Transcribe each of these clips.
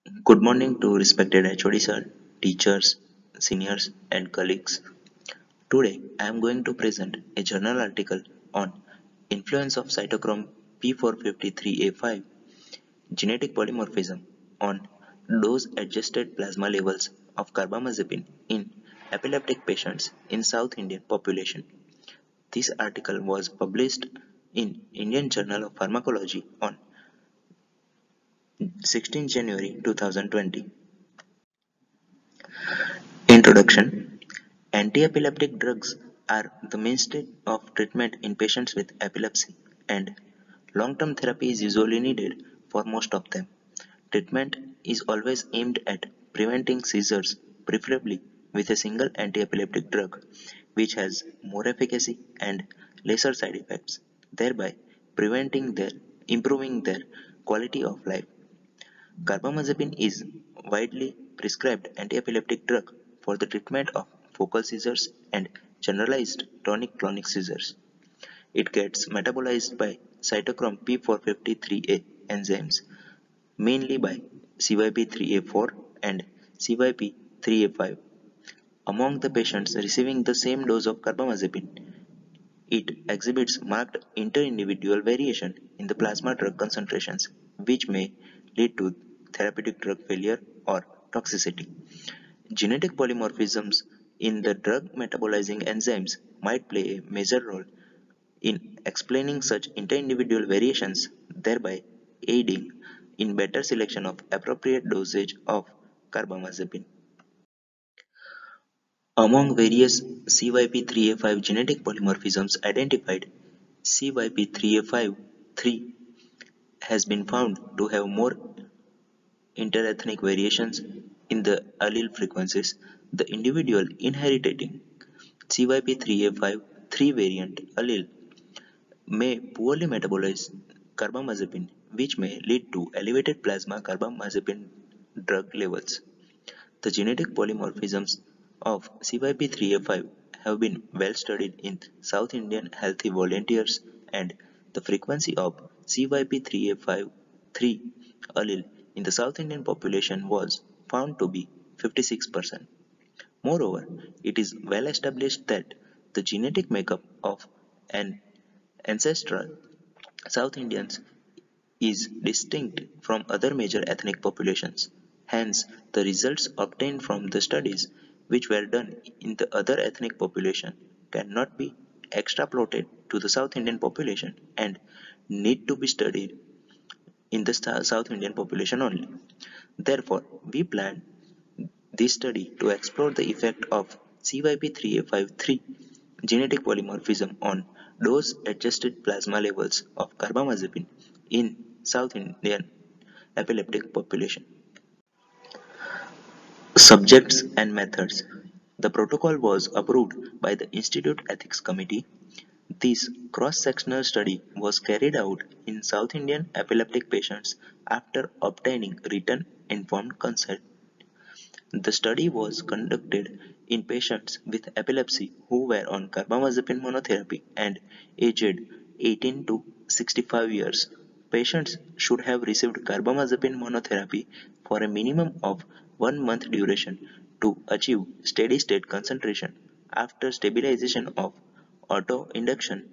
Good morning to respected HOD sir, teachers, seniors, and colleagues. Today, I am going to present a journal article on influence of cytochrome P453A5 genetic polymorphism on dose-adjusted plasma levels of carbamazepine in epileptic patients in South Indian population. This article was published in Indian Journal of Pharmacology on 16 January 2020. Introduction. Anti-epileptic drugs are the mainstay of treatment in patients with epilepsy, and long-term therapy is usually needed for most of them. Treatment is always aimed at preventing seizures, preferably with a single anti-epileptic drug, which has more efficacy and lesser side effects, thereby improving their quality of life. Carbamazepine is widely prescribed anti-epileptic drug for the treatment of focal seizures and generalized tonic-clonic seizures. It gets metabolized by cytochrome P453A enzymes, mainly by CYP3A4 and CYP3A5. Among the patients receiving the same dose of carbamazepine, it exhibits marked inter-individual variation in the plasma drug concentrations, which may lead to therapeutic drug failure or toxicity. Genetic polymorphisms in the drug metabolizing enzymes might play a major role in explaining such inter-individual variations, thereby aiding in better selection of appropriate dosage of carbamazepine. Among various CYP3A5 genetic polymorphisms identified, CYP3A5-3 has been found to have more interethnic variations in the allele frequencies. The individual inheriting CYP3A5-3 variant allele may poorly metabolize carbamazepine, which may lead to elevated plasma carbamazepine drug levels. The genetic polymorphisms of CYP3A5 have been well studied in South Indian healthy volunteers, and the frequency of CYP3A5-3 allele in the South Indian population was found to be 56%. Moreover, it is well established that the genetic makeup of an ancestral South Indians is distinct from other major ethnic populations. Hence, the results obtained from the studies which were done in the other ethnic population cannot be extrapolated to the South Indian population and need to be studied in the South Indian population only. Therefore, we plan this study to explore the effect of CYP3A53 genetic polymorphism on dose-adjusted plasma levels of carbamazepine in South Indian epileptic population. Subjects and methods. The protocol was approved by the Institute Ethics Committee. This cross-sectional study was carried out in South Indian epileptic patients after obtaining written informed consent. The study was conducted in patients with epilepsy who were on carbamazepine monotherapy and aged 18 to 65 years. Patients should have received carbamazepine monotherapy for a minimum of 1 month duration to achieve steady state concentration. After stabilization of autoinduction,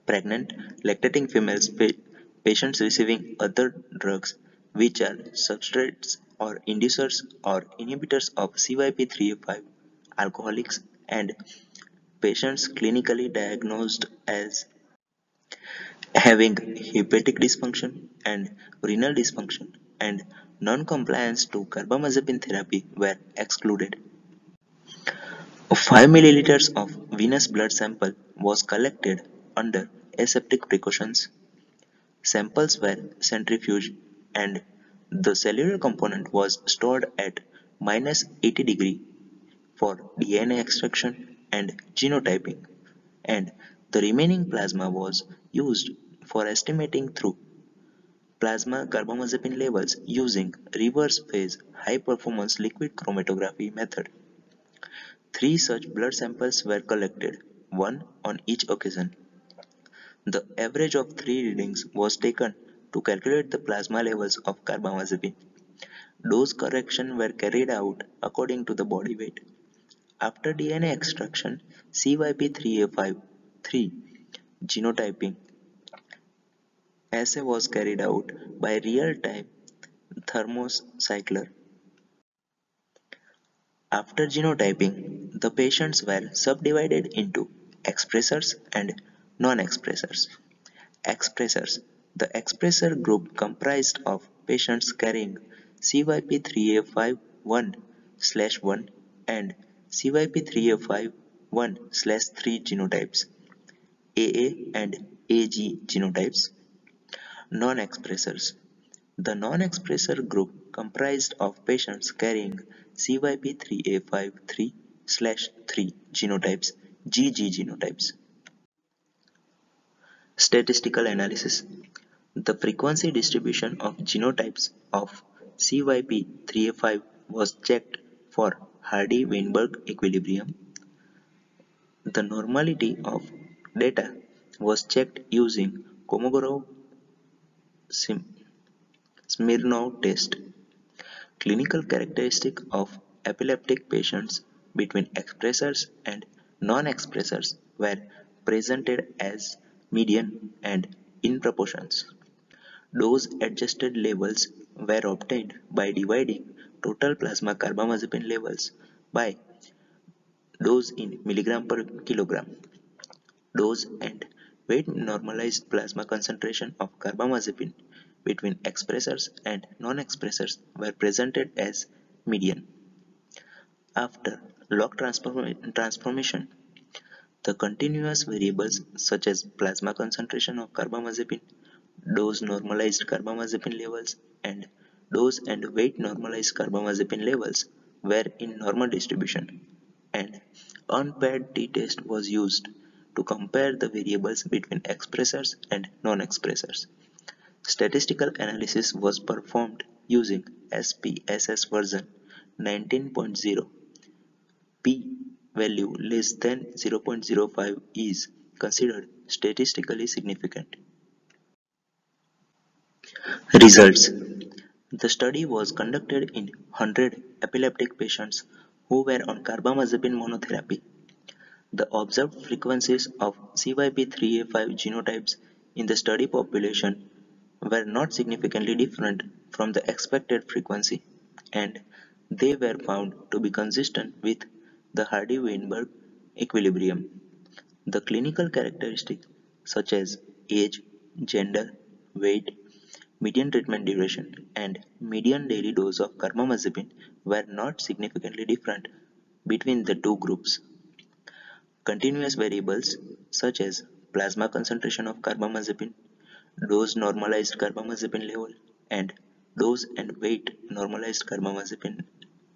pregnant lactating females patients receiving other drugs which are substrates or inducers or inhibitors of CYP3A5, alcoholics, and patients clinically diagnosed as having hepatic dysfunction and renal dysfunction and non-compliance to carbamazepine therapy were excluded. 5 milliliters of venous blood sample was collected under aseptic precautions. Samples were centrifuged and the cellular component was stored at -80 degrees for DNA extraction and genotyping, and the remaining plasma was used for estimating through plasma carbamazepine levels using reverse phase high performance liquid chromatography method. 3 such blood samples were collected, one on each occasion. The average of 3 readings was taken to calculate the plasma levels of carbamazepine. Dose correction were carried out according to the body weight. After DNA extraction, CYP3A53 genotyping assay was carried out by real-time thermocycler. After genotyping, the patients were subdivided into expressors and non-expressors. Expressors. The expressor group comprised of patients carrying CYP3A51/1 and CYP3A51/3 genotypes, AA and AG genotypes. Non-expressors. The non-expressor group comprised of patients carrying CYP3A53/3 genotypes, GG genotypes. Statistical analysis. The frequency distribution of genotypes of CYP3A5 was checked for Hardy-Weinberg equilibrium. The normality of data was checked using Kolmogorov-Smirnov test. Clinical characteristics of epileptic patients between expressors and non-expressors were presented as median and in proportions. Dose-adjusted levels were obtained by dividing total plasma carbamazepine levels by dose in milligram per kilogram. Dose and weight normalized plasma concentration of carbamazepine between expressors and non-expressors were presented as median. After log transformation, the continuous variables such as plasma concentration of carbamazepine, dose normalized carbamazepine levels, and dose and weight normalized carbamazepine levels were in normal distribution, and unpaired t-test was used to compare the variables between expressors and non-expressors. Statistical analysis was performed using SPSS version 19.0. P-value less than 0.05 is considered statistically significant. Results. The study was conducted in 100 epileptic patients who were on carbamazepine monotherapy. The observed frequencies of CYP3A5 genotypes in the study population were not significantly different from the expected frequency, and they were found to be consistent with the Hardy-Weinberg equilibrium. The clinical characteristics such as age, gender, weight, median treatment duration, and median daily dose of carbamazepine were not significantly different between the two groups. Continuous variables such as plasma concentration of carbamazepine, dose normalized carbamazepine level, and dose and weight normalized carbamazepine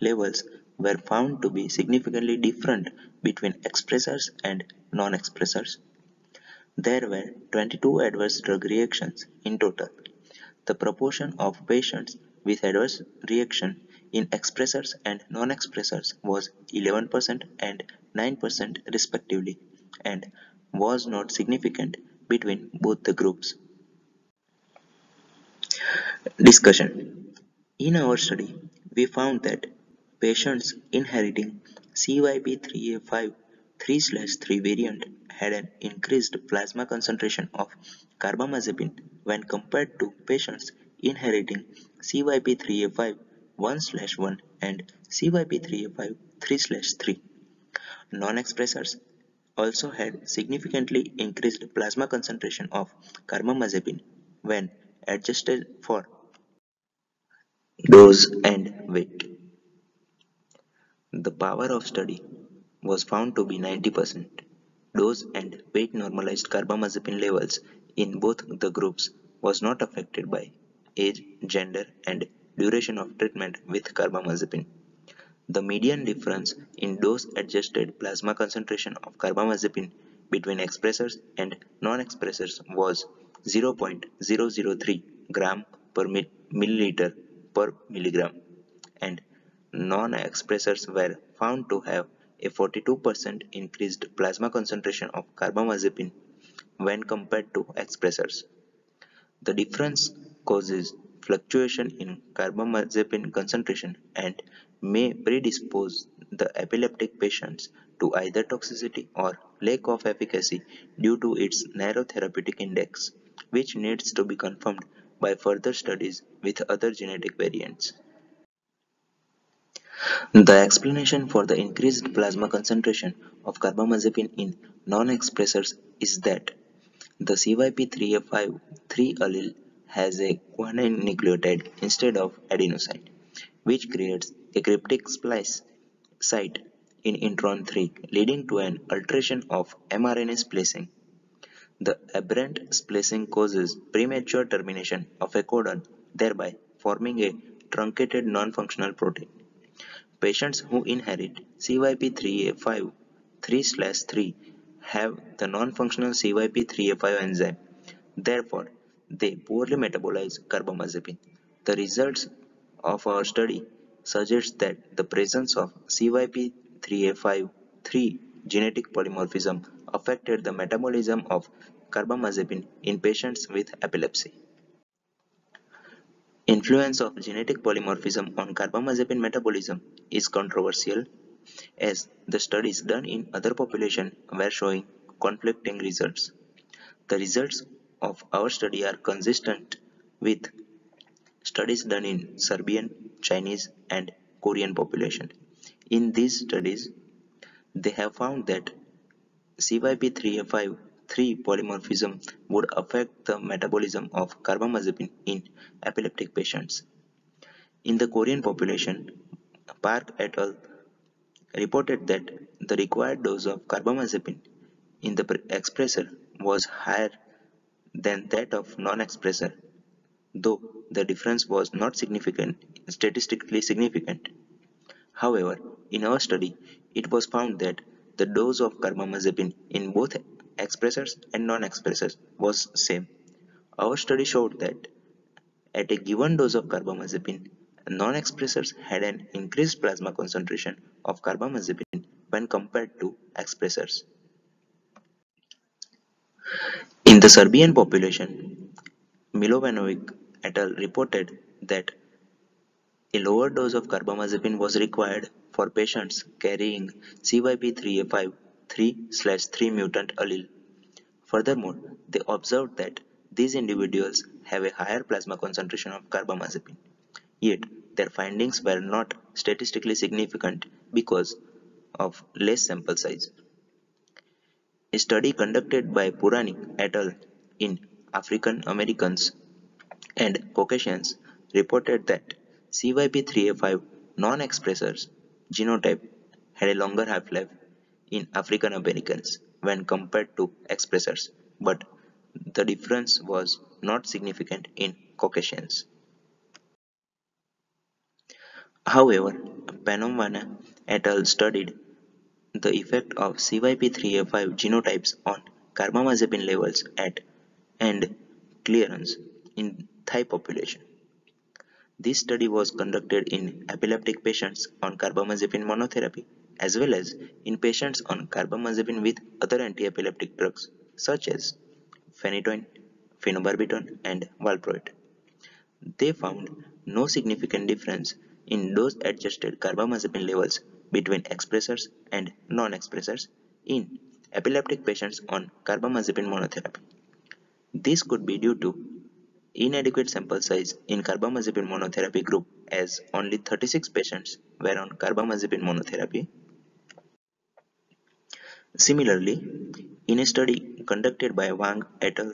levels were found to be significantly different between expressors and non-expressors. There were 22 adverse drug reactions in total. The proportion of patients with adverse reaction in expressors and non-expressors was 11% and 9% respectively, and was not significant between both the groups. Discussion. In our study, we found that patients inheriting CYP3A5 3/3 variant had an increased plasma concentration of carbamazepine when compared to patients inheriting CYP3A5 1/1 and CYP3A5 3/3. Non-expressors also had significantly increased plasma concentration of carbamazepine when adjusted for dose and weight. The power of study was found to be 90%. Dose and weight normalized carbamazepine levels in both the groups was not affected by age, gender, and duration of treatment with carbamazepine. The median difference in dose-adjusted plasma concentration of carbamazepine between expressors and non-expressors was 0.003 gram per milliliter per milligram, and non-expressors were found to have a 42% increased plasma concentration of carbamazepine when compared to expressors. The difference causes fluctuation in carbamazepine concentration and may predispose the epileptic patients to either toxicity or lack of efficacy due to its narrow therapeutic index, which needs to be confirmed by further studies with other genetic variants. The explanation for the increased plasma concentration of carbamazepine in non-expressors is that the CYP3A5 allele has a guanine nucleotide instead of adenosine, which creates a cryptic splice site in intron 3, leading to an alteration of mRNA splicing. The aberrant splicing causes premature termination of a codon, thereby forming a truncated non-functional protein. Patients who inherit CYP3A5 3/3 have the non-functional CYP3A5 enzyme. Therefore, they poorly metabolize carbamazepine. The results of our study suggest that the presence of CYP3A5 genetic polymorphism affected the metabolism of carbamazepine in patients with epilepsy. Influence of genetic polymorphism on carbamazepine metabolism is controversial, as the studies done in other populations were showing conflicting results. The results of our study are consistent with studies done in Serbian, Chinese, and Korean population. In these studies, they have found that CYP3A5 polymorphism would affect the metabolism of carbamazepine in epileptic patients. In the Korean population, Park et al. Reported that the required dose of carbamazepine in the expressor was higher than that of non-expressor, though the difference was not statistically significant. However, in our study, it was found that the dose of carbamazepine in both expressors and non-expressors was same. Our study showed that at a given dose of carbamazepine, non-expressors had an increased plasma concentration of carbamazepine when compared to expressors. In the Serbian population, Milovanovic et al. Reported that a lower dose of carbamazepine was required for patients carrying CYP3A5 3/3 mutant allele. Furthermore, they observed that these individuals have a higher plasma concentration of carbamazepine. Yet, their findings were not statistically significant because of less sample size. A study conducted by Puranik et al. In African Americans and Caucasians reported that CYP3A5 non-expressors genotype had a longer half-life in African Americans when compared to expressors, but the difference was not significant in Caucasians. However, Panovana et al. Studied the effect of CYP3A5 genotypes on carbamazepine levels at and clearance in Thai population. This study was conducted in epileptic patients on carbamazepine monotherapy as well as in patients on carbamazepine with other anti-epileptic drugs such as phenytoin, phenobarbital, and valproate. They found no significant difference in dose-adjusted carbamazepine levels between expressors and non-expressors in epileptic patients on carbamazepine monotherapy. This could be due to inadequate sample size in carbamazepine monotherapy group as only 36 patients were on carbamazepine monotherapy. Similarly, in a study conducted by Wang et al.,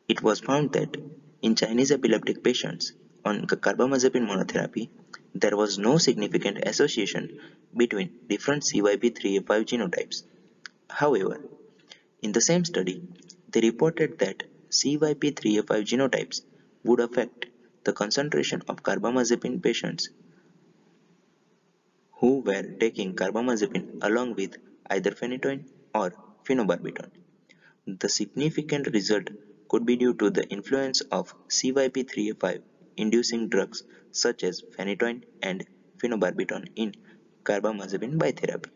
it was found that in Chinese epileptic patients on carbamazepine monotherapy, there was no significant association between different CYP3A5 genotypes. However, in the same study, they reported that CYP3A5 genotypes would affect the concentration of carbamazepine patients who were taking carbamazepine along with either phenytoin or phenobarbital. The significant result could be due to the influence of CYP3A5 inducing drugs such as phenytoin and phenobarbital in carbamazepine bitherapy.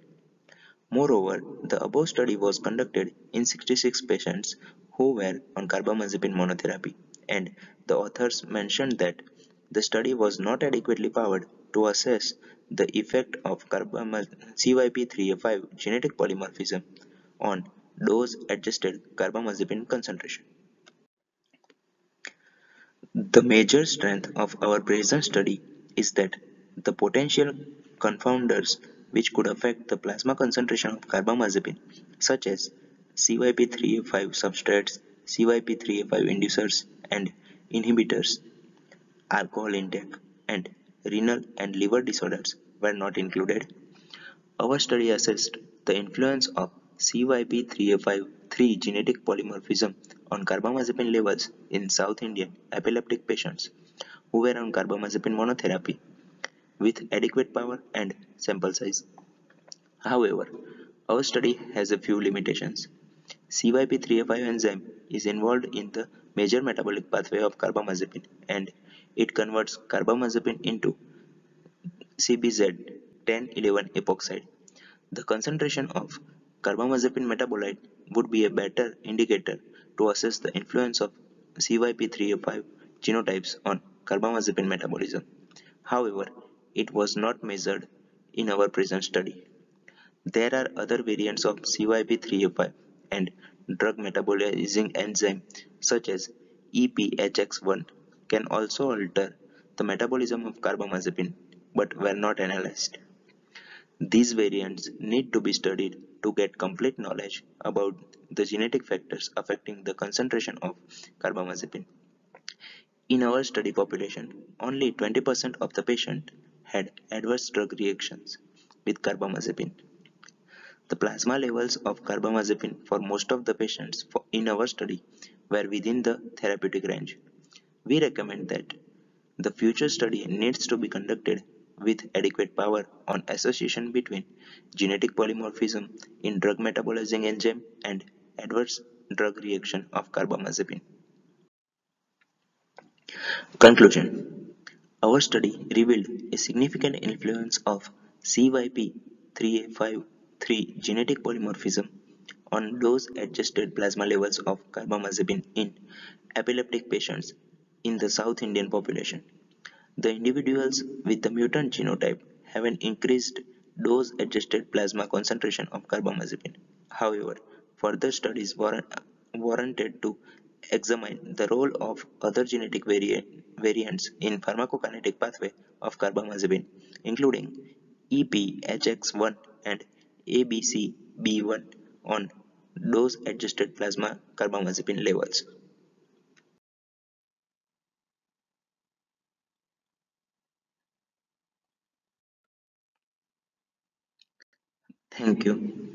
Moreover, the above study was conducted in 66 patients who were on carbamazepine monotherapy and the authors mentioned that the study was not adequately powered to assess the effect of CYP3A5 genetic polymorphism on dose-adjusted carbamazepine concentration. The major strength of our present study is that the potential confounders which could affect the plasma concentration of carbamazepine, such as CYP3A5 substrates, CYP3A5 inducers, and inhibitors, alcohol intake, and renal and liver disorders, were not included. Our study assessed the influence of CYP3A5-3 genetic polymorphism on carbamazepine levels in South Indian epileptic patients who were on carbamazepine monotherapy with adequate power and sample size. However, our study has a few limitations. CYP3A5 enzyme is involved in the major metabolic pathway of carbamazepine and it converts carbamazepine into CBZ 1011 epoxide. The concentration of carbamazepine metabolite would be a better indicator to assess the influence of CYP3A5 genotypes on carbamazepine metabolism. However, it was not measured in our present study. There are other variants of CYP3A5 and drug metabolizing enzyme such as EPHX1 can also alter the metabolism of carbamazepine but were not analyzed. These variants need to be studied to get complete knowledge about the genetic factors affecting the concentration of carbamazepine. In our study population, only 20% of the patients had adverse drug reactions with carbamazepine. The plasma levels of carbamazepine for most of the patients in our study were within the therapeutic range. We recommend that the future study needs to be conducted with adequate power on association between genetic polymorphism in drug metabolizing enzyme and adverse drug reaction of carbamazepine. Conclusion: our study revealed a significant influence of CYP3A5-3 genetic polymorphism on dose-adjusted plasma levels of carbamazepine in epileptic patients in the South Indian population. The individuals with the mutant genotype have an increased dose-adjusted plasma concentration of carbamazepine. However, further studies warranted to examine the role of other genetic variants in pharmacokinetic pathway of carbamazepine, including EPHX1 and ABCB1 on dose-adjusted plasma carbamazepine levels. Thank you.